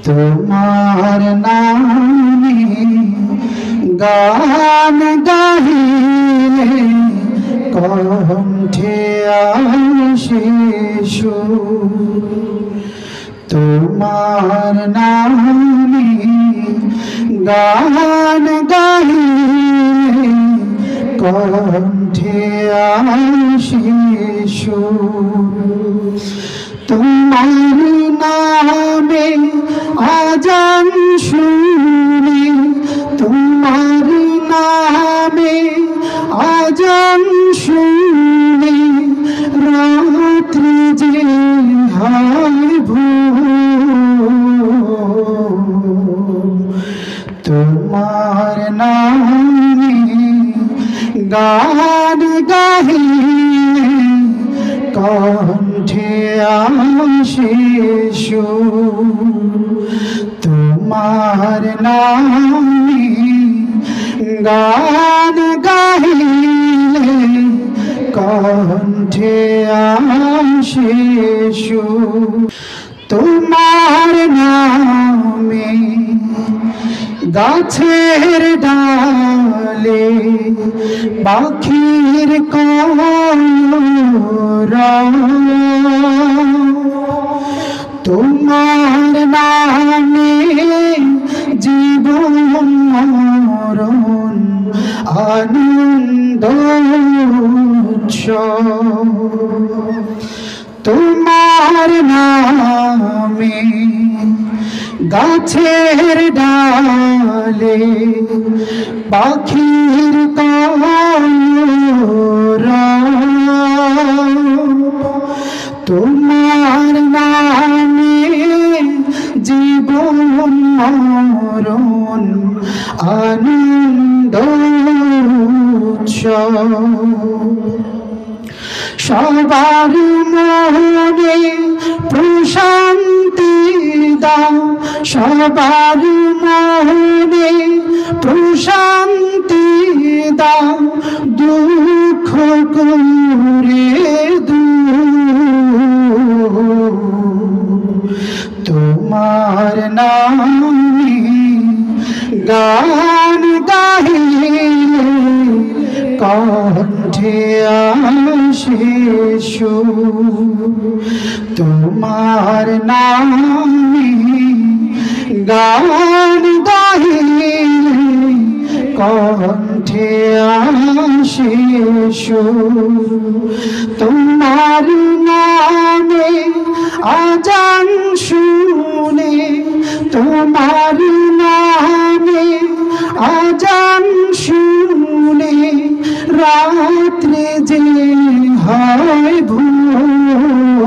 তোমার নামে গান গাহিলে কণ্ঠে আসে সুর। তোমার নামে গান গাহিলে কণ্ঠে আসে সুর। তোমার নামে আজান শুনি, তোমার নামে আজান শুনি, রাত্রি যে হয় ভোর। তোমার নামে গান গাহিলে কণ্ঠে আসে সুর। তোমার নামে গান গাহিলে কণ্ঠে আসে সুর। তোমার নামে গাছের ডালে পাখির কলরব, তোমার নামে জীবন মরণ আনন্দ উৎসব। তোমার নামে গাছের ডালে পাখির কলরব, তোমার নামে জীবন মরণ আনন্দ উৎসব। সবার মনে প্রশান্তি দাও, সবার মনে প্রশান্তি দাও, দুঃখ করে দূর। তোমার নামে গান গাহিলে কণ্ঠে আসে সুর। তোমার নামে গান গাহিলে কণ্ঠে আসে সুর। তোমার নামে আজান শুনে, তোমার নামে আজান শুনে, রাত্রে যে হয় ভোর।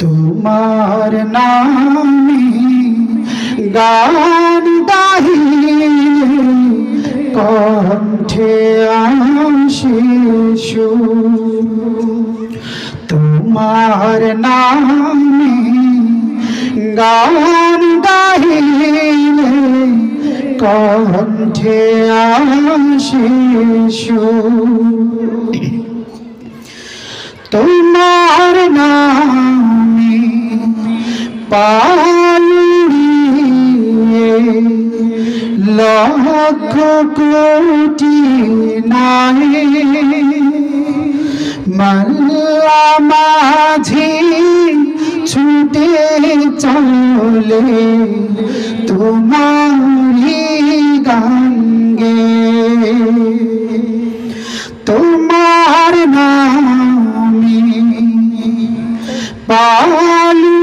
তোমার নামে গান গাহিলে কণ্ঠে আসে সুর। তোমার নামে গান গাহিলে কণ্ঠে আসে সুর। তোমার নামে পালুড়িয়ে লক্ষ কোটি নায়ে, মাল্লা মাঝি ছুটে চলে তোমারি গান গেয়ে। তোমার নামে পালুড়িয়ে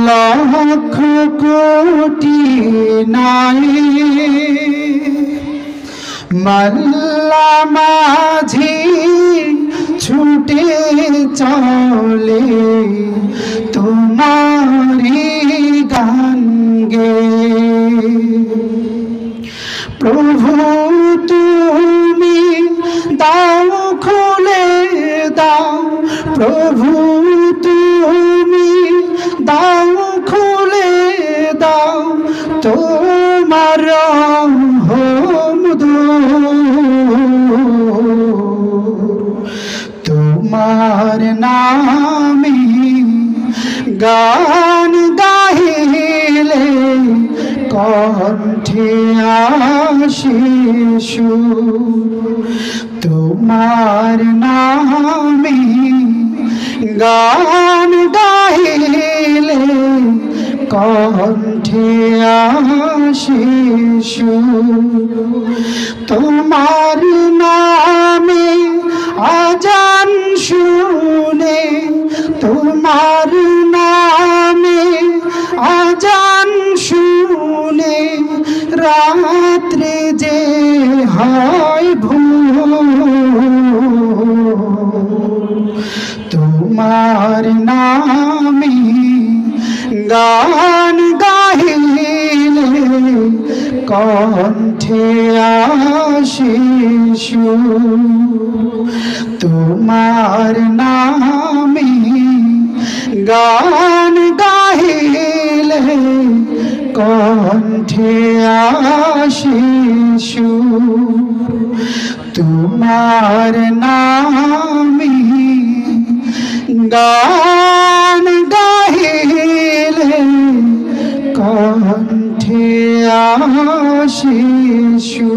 লক্ষ কোটি নায়ে, মাল্লা মাঝি ছুটে চলে তোমারি গান গেয়ে। প্রভু তুমি দাও খুলে দাও, প্রভু তুমি দাও খুলে দাও, তোমার রহম তোমার নাম গান গাহিলে কণ্ঠে আশিসু তোমার নামে গান গাহিলে কণ্ঠে আশিসু তোমার নামে আজান শুনে তোমার নামে আজান শুনে রাত্রে যে হয় তোমার নামে গান গাহিলে কণ্ঠে আশিসু তোমার নামে গান গাহিলে কণ্ঠে আশিসু তোমার নামে গান গাহিলে কণ্ঠে আশিসু